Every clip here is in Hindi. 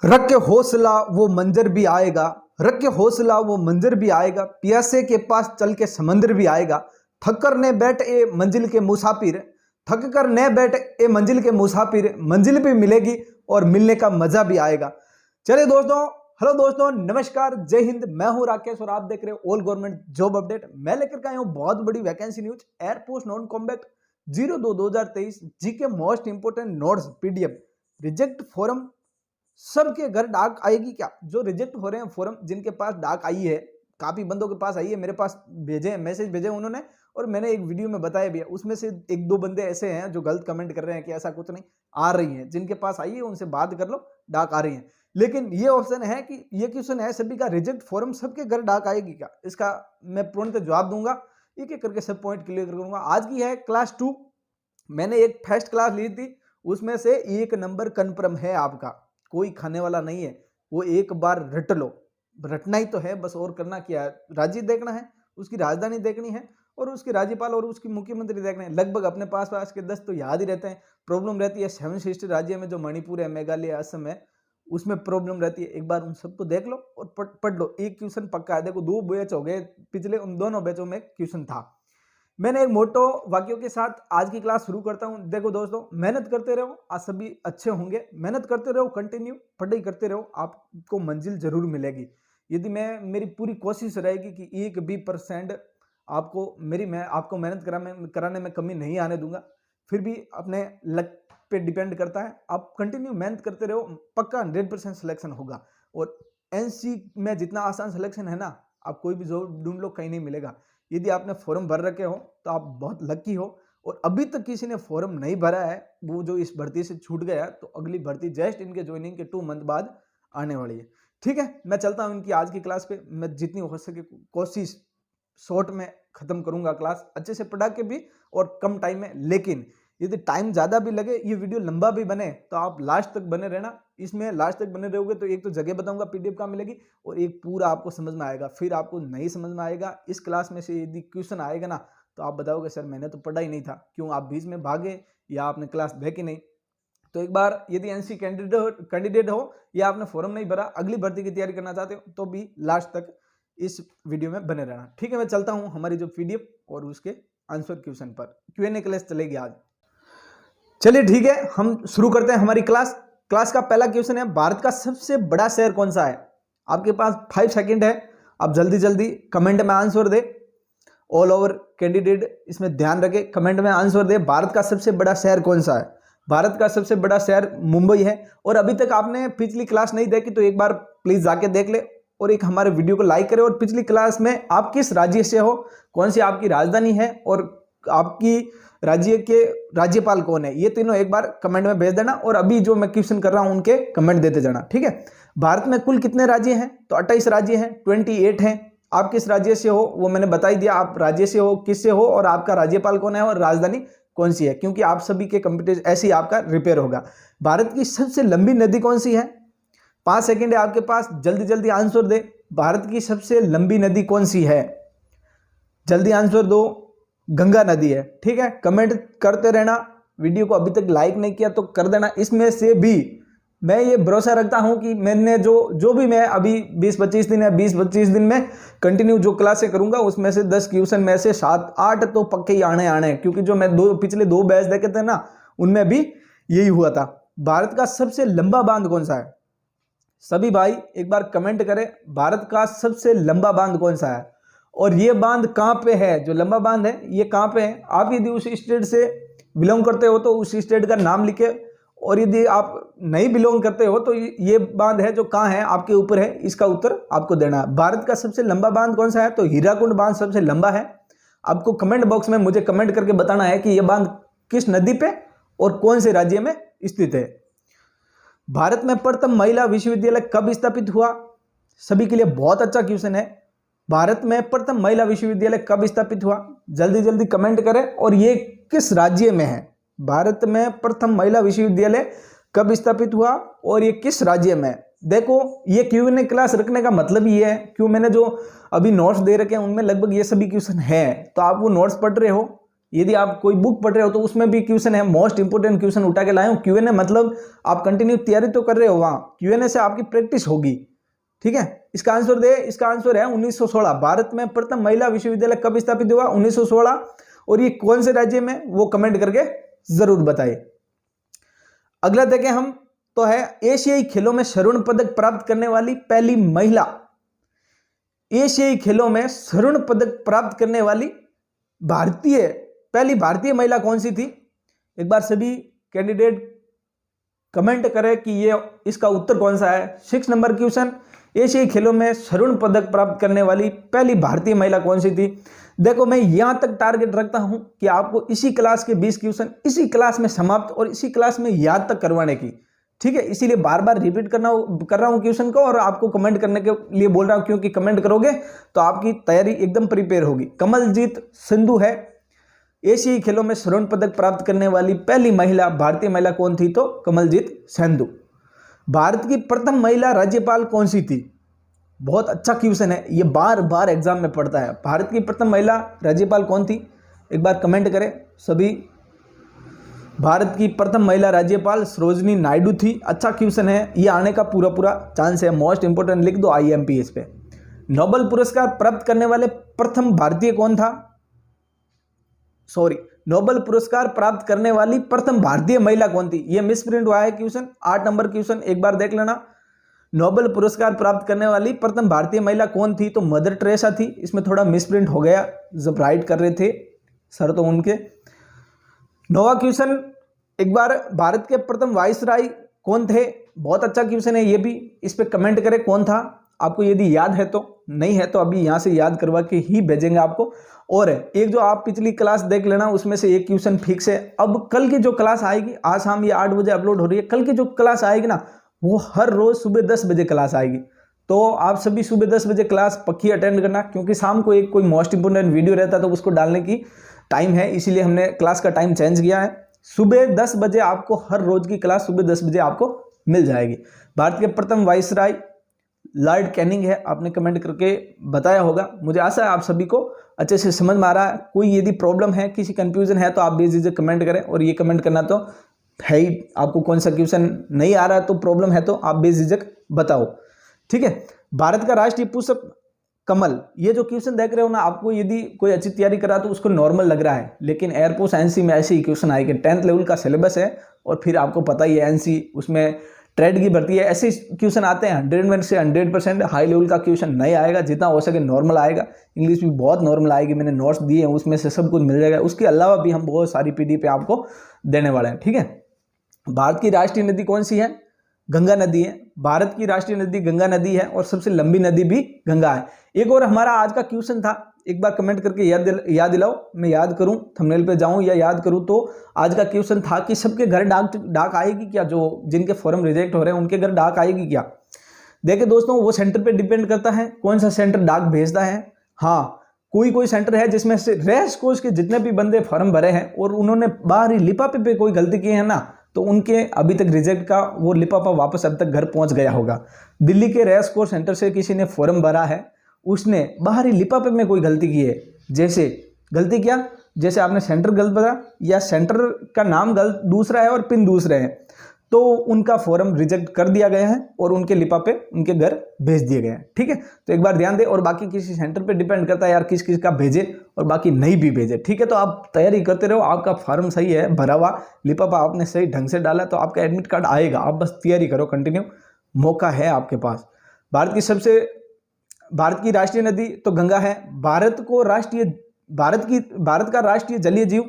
रख के हौसला वो मंजर भी आएगा, रख के हौसला वो मंजर भी आएगा, प्यासे के पास चल के समंदर भी आएगा। थक कर न बैठ ए मंजिल के मुसाफिर, थक कर न बैठ ए मंजिल के मुसाफिर, मंजिल भी मिलेगी और मिलने का मजा भी आएगा। चलिए दोस्तों, हेलो दोस्तों, नमस्कार, जय हिंद। मैं हूं राकेश और आप देख रहे हो ऑल गवर्नमेंट जॉब अपडेट। मैं लेकर के आया हूं बहुत बड़ी vacancy news, airport non combat 02/2023 GK most important notes PDF. Reject form सबके घर डाक आएगी क्या? जो रिजेक्ट हो रहे हैं फॉर्म, जिनके पास डाक आई है, काफी बंदों के पास आई है, मेरे पास भेजे मैसेज भेजे उन्होंने, और मैंने एक वीडियो में बताया भी है। उसमें से एक दो बंदे ऐसे हैं जो गलत कमेंट कर रहे हैं कि ऐसा कुछ नहीं, आ रही है, जिनके पास आई है उनसे बात कर लो, डाक आ रही है। लेकिन ये ऑप्शन है कि ये क्वेश्चन है सभी का, रिजेक्ट फॉर्म सबके घर डाक आएगी क्या? इसका मैं पूर्णतः जवाब दूंगा, एक एक करके सब पॉइंट क्लियर करूंगा। आज की है क्लास 2, मैंने एक फर्स्ट क्लास ली थी, उसमें से एक नंबर कन्फर्म है आपका, कोई खाने वाला नहीं है। वो एक बार रट लो, रटना ही तो है बस, और करना क्या है? राज्य देखना है, उसकी राजधानी देखनी है, और उसके राज्यपाल और उसकी मुख्यमंत्री देखने हैं। लगभग अपने पास पास के 10 तो याद ही रहते हैं। प्रॉब्लम रहती है 7 सिस्टर राज्य में, जो मणिपुर है, मेघालय, असम है, उसमें प्रॉब्लम रहती है। एक बार उन सबको देख लो और पढ़ लो, एक क्वेश्चन पक्का है। देखो 2 बैच हो गए पिछले, उन दोनों बैचों में क्वेश्चन था। मैंने एक मोटो वाक्यों के साथ आज की क्लास शुरू करता हूं। देखो दोस्तों, मेहनत करते रहो, आज सभी अच्छे होंगे। मेहनत करते रहो, कंटिन्यू पढ़ाई करते रहो, आपको मंजिल जरूर मिलेगी। यदि मेरी पूरी कोशिश रहेगी कि 1% आपको मैं आपको मेहनत कराने में कमी नहीं आने दूंगा। फिर भी अपने लक पे डिपेंड करता है। आप कंटिन्यू मेहनत करते रहो, पक्का 100% सिलेक्शन होगा। और एनसी में जितना आसान सिलेक्शन है ना, आप कोई भी जॉब ढूंढ लो, कहीं नहीं मिलेगा। यदि आपने फॉर्म भर रखे हो तो आप बहुत लकी हो, और अभी तक किसी ने फॉर्म नहीं भरा है, वो जो इस भर्ती से छूट गया, तो अगली भर्ती जस्ट इनके ज्वाइनिंग के 2 मंथ बाद आने वाली है। ठीक है, मैं चलता हूं इनकी आज की क्लास पे। मैं जितनी हो सके कोशिश शॉर्ट में खत्म करूंगा क्लास, अच्छे से पढ़ा के भी और कम टाइम में। लेकिन यदि टाइम ज्यादा भी लगे, ये वीडियो लंबा भी बने, तो आप लास्ट तक बने रहना। इसमें लास्ट तक बने रहोगे तो एक तो जगह बताऊंगा पीडीएफ कहाँ मिलेगी, और एक पूरा आपको समझ में आएगा। फिर आपको नहीं समझ में आएगा, इस क्लास में से यदि क्वेश्चन आएगा ना, तो आप बताओगे सर मैंने तो पढ़ा ही नहीं था, क्यों आप बीच में भागे या आपने क्लास देखी नहीं। तो एक बार यदि एनसी कैंडिडेट हो या आपने फॉर्म नहीं भरा, अगली भर्ती की तैयारी करना चाहते हो, तो भी लास्ट तक इस वीडियो में बने रहना। ठीक है, मैं चलता हूं हमारी जो पीडीएफ और उसके आंसर क्वेश्चन पर। क्यूएनए क्लास चलेगी आज। चलिए ठीक है, हम शुरू करते हैं हमारी क्लास। क्लास का पहला क्वेश्चन है, भारत का सबसे बड़ा शहर कौन सा है? आपके पास 5 सेकंड है, आप जल्दी जल्दी कमेंट में आंसर दे। ऑल ओवर कैंडिडेट इसमें ध्यान रखे, कमेंट में आंसर दे, भारत का सबसे बड़ा शहर कौन सा है? भारत का सबसे बड़ा शहर मुंबई है। और अभी तक आपने पिछली क्लास नहीं देखी तो एक बार प्लीज जाके देख ले, और एक हमारे वीडियो को लाइक करें। और पिछली क्लास में आप किस राज्य से हो, कौन सी आपकी राजधानी है, और आपकी राज्य के राज्यपाल कौन है, ये तीनों एक बार कमेंट में भेज देना। और अभी जो मैं क्वेश्चन कर रहा हूं उनके कमेंट देते जाना। ठीक है, भारत में कुल कितने राज्य हैं? तो 28 राज्य हैं, 28 हैं। आप किस राज्य से हो वो मैंने बता ही दिया, आप राज्य से हो, किससे हो, और आपका राज्यपाल कौन है, और राजधानी कौन सी है, क्योंकि आप सभी के कंप्यूटर ऐसे ही आपका रिपेयर होगा। भारत की सबसे लंबी नदी कौन सी है? 5 सेकंड है आपके पास, जल्दी जल्दी आंसर दे। भारत की सबसे लंबी नदी कौन सी है? जल्दी आंसर दो। गंगा नदी है। ठीक है, कमेंट करते रहना। वीडियो को अभी तक लाइक नहीं किया तो कर देना। इसमें से भी मैं ये भरोसा रखता हूं कि मैंने जो भी मैं अभी 20-25 दिन या 20-25 दिन में कंटिन्यू जो क्लासें करूंगा, उसमें से 10 क्वेश्चन में से 7-8 तो पक्के ही आने, क्योंकि जो मैं पिछले 2 बैच देखे थे ना, उनमें भी यही हुआ था। भारत का सबसे लंबा बांध कौन सा है? सभी भाई एक बार कमेंट करें, भारत का सबसे लंबा बांध कौन सा है, और ये बांध कहां पे है? जो लंबा बांध है ये कहां पे है? आप यदि उस स्टेट से बिलोंग करते हो तो उस स्टेट का नाम लिखे, और यदि आप नहीं बिलोंग करते हो तो ये बांध है जो कहां है, आपके ऊपर है। इसका उत्तर आपको देना है। भारत का सबसे लंबा बांध कौन सा है? तो हीराकुंड बांध सबसे लंबा है। आपको कमेंट बॉक्स में मुझे कमेंट करके बताना है कि यह बांध किस नदी पे और कौन से राज्य में स्थित है। भारत में प्रथम महिला विश्वविद्यालय कब स्थापित हुआ? सभी के लिए बहुत अच्छा क्वेश्चन है। भारत में प्रथम महिला विश्वविद्यालय कब स्थापित हुआ? जल्दी जल्दी कमेंट करें, और ये किस राज्य में है? भारत में प्रथम महिला विश्वविद्यालय कब स्थापित हुआ और ये किस राज्य में? देखो, ये क्यूएनए क्लास रखने का मतलब ही है, क्यों मैंने जो अभी नोट्स दे रखे हैं उनमें लगभग ये सभी क्वेश्चन हैं, तो आप वो नोट्स पढ़ रहे हो, यदि आप कोई बुक पढ़ रहे हो तो उसमें भी क्वेश्चन है, मोस्ट इंपोर्टेंट क्वेश्चन उठा के लाए हूं। क्यूएनए मतलब आप कंटिन्यू तैयारी तो कर रहे हो, वहां क्यूएनए से आपकी प्रैक्टिस होगी, ठीक है। इसका आंसर इसका आंसर है 1916। भारत में प्रथम महिला विश्वविद्यालय कब स्थापित हुआ? 1916। और ये कौन से राज्य में, वो कमेंट करके जरूर बताइए। अगला देखें हम, तो है एशियाई खेलों में स्वर्ण पदक प्राप्त करने वाली पहली महिला। एशियाई खेलों में स्वर्ण पदक प्राप्त करने वाली पहली भारतीय महिला कौन सी थी? एक बार सभी कैंडिडेट कमेंट करें कि ये इसका उत्तर कौन सा है। 6 नंबर क्वेश्चन, एशियाई खेलों में स्वर्ण पदक प्राप्त करने वाली पहली भारतीय महिला कौन सी थी? देखो, मैं यहां तक टारगेट रखता हूं कि आपको इसी क्लास के 20 क्वेश्चन इसी क्लास में समाप्त और इसी क्लास में याद तक करवाने की, ठीक है। इसीलिए बार बार रिपीट कर रहा हूं क्वेश्चन को, और आपको कमेंट करने के लिए बोल रहा हूं, क्योंकि कमेंट करोगे तो आपकी तैयारी एकदम प्रिपेयर होगी। कमलजीत सिंधु है एशियाई खेलों में स्वर्ण पदक प्राप्त करने वाली पहली महिला, भारतीय महिला कौन थी? तो कमलजीत सिंधु। भारत की प्रथम महिला राज्यपाल कौन सी थी? बहुत अच्छा क्वेश्चन है, ये बार बार एग्जाम में पड़ता है। भारत की प्रथम महिला राज्यपाल कौन थी? एक बार कमेंट करें सभी। भारत की प्रथम महिला राज्यपाल सरोजिनी नायडू थी। अच्छा क्वेश्चन है, ये आने का पूरा पूरा चांस है। मोस्ट इंपोर्टेंट लिख दो IMPS पे। नोबेल पुरस्कार प्राप्त करने वाले प्रथम भारतीय कौन था? नोबेल पुरस्कार प्राप्त करने वाली प्रथम भारतीय महिला कौन थी? ये मिसप्रिंट हुआ है क्वेश्चन, 8 नंबर क्वेश्चन, एक बार देख लेना। नोबेल पुरस्कार प्राप्त करने वाली प्रथम भारतीय महिला कौन थी? तो मदर टेरेसा थी। इसमें थोड़ा मिसप्रिंट हो गया जब राइट कर रहे थे सर, तो उनके। 9वां क्वेश्चन, एक बार भारत के प्रथम वाइसराय कौन थे? बहुत अच्छा क्वेश्चन है ये भी, इस पे कमेंट करें कौन था। आपको यदि याद है तो, नहीं है तो अभी यहां से याद करवा के ही भेजेंगे आपको। और एक जो आप पिछली क्लास देख लेना, उसमें से एक क्वेश्चन फिक्स है। अब कल की जो क्लास आएगी, आज शाम ये 8 बजे अपलोड हो रही है, कल की जो क्लास आएगी ना, वो हर रोज सुबह 10 बजे क्लास आएगी। तो आप सभी सुबह 10 बजे क्लास पक्की अटेंड करना, क्योंकि शाम को एक कोई मोस्ट इंपोर्टेंट वीडियो रहता है तो उसको डालने की टाइम है, इसीलिए हमने क्लास का टाइम चेंज किया है। सुबह 10 बजे आपको हर रोज की क्लास सुबह 10 बजे आपको मिल जाएगी। भारत के प्रथम वाइसराय लॉर्ड कैनिंग है, आपने कमेंट करके बताया होगा। मुझे आशा है आप सभी को अच्छे से समझ में आ रहा है। कोई यदि प्रॉब्लम है, किसी कंफ्यूजन है, तो आप बेझिझक कमेंट करें। और ये कमेंट करना तो है ही, आपको कौन सा क्वेश्चन नहीं आ रहा तो प्रॉब्लम है तो आप बेझिझक बताओ, ठीक है। भारत का राष्ट्रीय पुष्प कमल, ये जो क्वेश्चन देख रहे हो ना, आपको यदि कोई अच्छी तैयारी करा तो उसको नॉर्मल लग रहा है, लेकिन एयरपोर्ट एनसी में ऐसे ही क्वेश्चन आएंगे। 10th लेवल का सिलेबस है, और फिर आपको पता ही है एनसी उसमें ट्रेड की भर्ती है, ऐसे क्वेश्चन आते हैं। 100 से 100% हाई लेवल का क्वेश्चन नहीं आएगा, जितना हो सके नॉर्मल आएगा। इंग्लिश भी बहुत नॉर्मल आएगी, मैंने नोट्स दिए हैं, उसमें से सब कुछ मिल जाएगा। उसके अलावा भी हम बहुत सारी PDF आपको देने वाले हैं, ठीक है। भारत की राष्ट्रीय नदी कौन सी है? गंगा नदी है। भारत की राष्ट्रीय नदी गंगा नदी है, और सबसे लंबी नदी भी गंगा है। एक और हमारा आज का क्वेश्चन था, एक बार कमेंट करके याद दिलाओ, मैं याद करूं, थंबनेल पे जाऊं या याद करूं। तो आज का क्वेश्चन था कि सबके घर डाक आएगी क्या? जो जिनके फॉर्म रिजेक्ट हो रहे हैं उनके घर डाक आएगी क्या? देखिए दोस्तों, वो सेंटर पे डिपेंड करता है कौन सा सेंटर डाक भेजता है। हाँ, कोई सेंटर है जिसमें से रेस कोर्स के जितने भी बंदे फॉर्म भरे हैं और उन्होंने बाहरी लिफाफे पे कोई गलती की है ना, तो उनके अभी तक रिजेक्ट का वो लिफाफा वापस अब तक घर पहुंच गया होगा। दिल्ली के रेस कोर्स सेंटर से किसी ने फॉर्म भरा है, उसने बाहरी लिफाफे में कोई गलती की है, जैसे गलती क्या, जैसे आपने सेंटर गलत भरा या सेंटर का नाम गलत दूसरा है और पिन दूसरे हैं, तो उनका फॉर्म रिजेक्ट कर दिया गया है और उनके लिफाफे उनके घर भेज दिए गए हैं, ठीक है। तो एक बार ध्यान दे। और बाकी किसी सेंटर पे डिपेंड करता है यार, किस किस का भेजे और बाकी नहीं भी भेजे, ठीक है। तो आप तैयारी करते रहो, आपका फॉर्म सही है भरा हुआ, लिफाफा आपने सही ढंग से डाला तो आपका एडमिट कार्ड आएगा। आप बस तैयारी करो कंटिन्यू, मौका है आपके पास। भारत की राष्ट्रीय नदी तो गंगा है। भारत का राष्ट्रीय जलीय जीव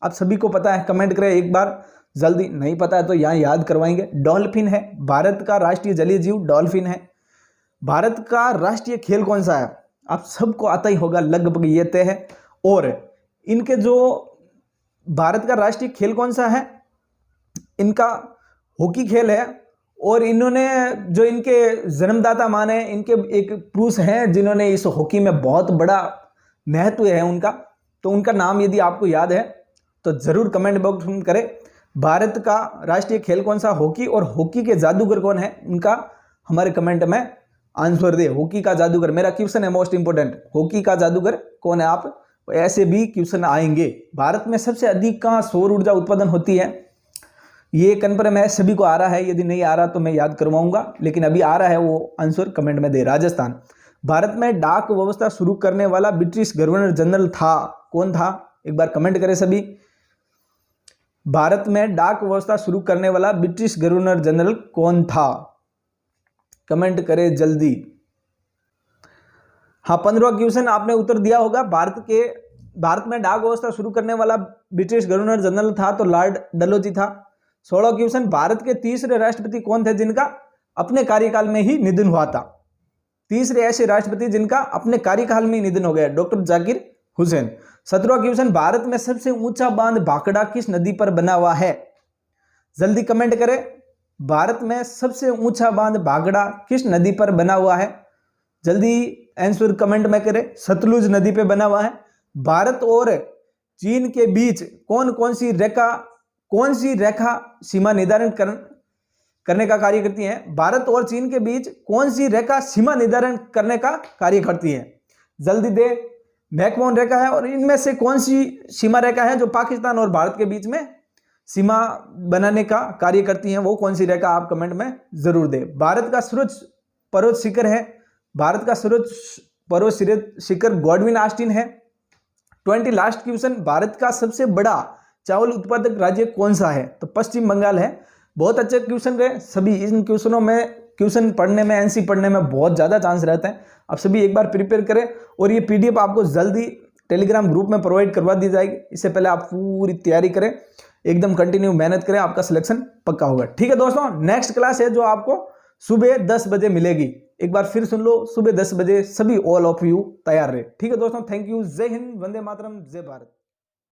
आप सभी को पता है, कमेंट करें एक बार, जल्दी। नहीं पता है तो यहाँ याद करवाएंगे। डॉल्फिन है, भारत का राष्ट्रीय जलीय जीव डॉल्फिन है। भारत का राष्ट्रीय खेल कौन सा है? आप सबको आता ही होगा लगभग, ये तय है। और इनके जो भारत का राष्ट्रीय खेल कौन सा है, इनका हॉकी खेल है। और इन्होंने जो इनके जन्मदाता माने, इनके एक पुरुष हैं जिन्होंने इस हॉकी में बहुत बड़ा महत्व है उनका, तो उनका नाम यदि आपको याद है तो जरूर कमेंट बॉक्स में करें। भारत का राष्ट्रीय खेल कौन सा? हॉकी। और हॉकी के जादूगर कौन है उनका, हमारे कमेंट में आंसर दे। हॉकी का जादूगर, मेरा क्वेश्चन है मोस्ट इंपोर्टेंट, हॉकी का जादूगर कौन है आप ऐसे भी क्वेश्चन आएंगे। भारत में सबसे अधिक कहाँ सौर ऊर्जा उत्पादन होती है, ये कन्फर्म है, सभी को आ रहा है। यदि नहीं आ रहा तो मैं याद करवाऊंगा, लेकिन अभी आ रहा है वो आंसर कमेंट में दे। राजस्थान। भारत में डाक व्यवस्था शुरू करने वाला ब्रिटिश गवर्नर जनरल था, कौन था, एक बार कमेंट करें सभी। भारत में डाक व्यवस्था शुरू करने वाला ब्रिटिश गवर्नर जनरल कौन था, कमेंट करें जल्दी। हाँ, 15वां क्वेश्चन आपने उत्तर दिया होगा। भारत में डाक व्यवस्था शुरू करने वाला ब्रिटिश गवर्नर जनरल था तो लॉर्ड डलहौजी था। 16वां क्वेश्चन, भारत के तीसरे राष्ट्रपति कौन थे जिनका अपने कार्यकाल में ही निधन हुआ था। तीसरे ऐसे राष्ट्रपति जिनका अपने कार्यकाल में ही निधन हो गया, डॉक्टर जाकिर हुसैन। 17वां क्वेश्चन, भारत में सबसे ऊंचा बांध भाखड़ा किस नदी पर बना हुआ है, जल्दी कमेंट करें। भारत में सबसे ऊंचा बांध भाखड़ा किस नदी पर बना हुआ है, जल्दी आंसर कमेंट में करें। सतलुज नदी पे बना हुआ है। भारत और चीन के बीच कौन सी रेखा सीमा निर्धारण करने का कार्य करती है। भारत और चीन के बीच कौन सी रेखा सीमा निर्धारण करने का कार्य करती है, जल्दी दे। मैकमोहन रेखा है, और इनमें से कौन सी सीमा रेखा है जो पाकिस्तान और भारत के बीच में सीमा बनाने का कार्य करती है, वो कौन सी रेखा, आप कमेंट में जरूर दे। भारत का सर्वोच्च पर्वत शिखर है, भारत का सर्वोच्च पर्वत शिखर गॉडविन ऑस्टिन है। 20 लास्ट क्वेश्चन, भारत का सबसे बड़ा चावल उत्पादक राज्य कौन सा है, तो पश्चिम बंगाल है। बहुत अच्छे क्वेश्चन रहे सभी। इन क्वेश्चनों में क्वेश्चन पढ़ने में, एनसी पढ़ने में बहुत ज़्यादा चांस रहता है। आप सभी एक बार प्रिपेयर करें, और ये पीडीएफ आपको जल्दी टेलीग्राम ग्रुप में प्रोवाइड करवा दी जाएगी। इससे पहले आप पूरी तैयारी करें, एकदम कंटिन्यू मेहनत करें, आपका सिलेक्शन पक्का होगा। ठीक है दोस्तों, नेक्स्ट क्लास है जो आपको सुबह 10 बजे मिलेगी। एक बार फिर सुन लो, सुबह 10 बजे सभी ऑल ऑफ यू तैयार रहे। ठीक है दोस्तों, थैंक यू। जय हिंद, वंदे मातरम, जय भारत।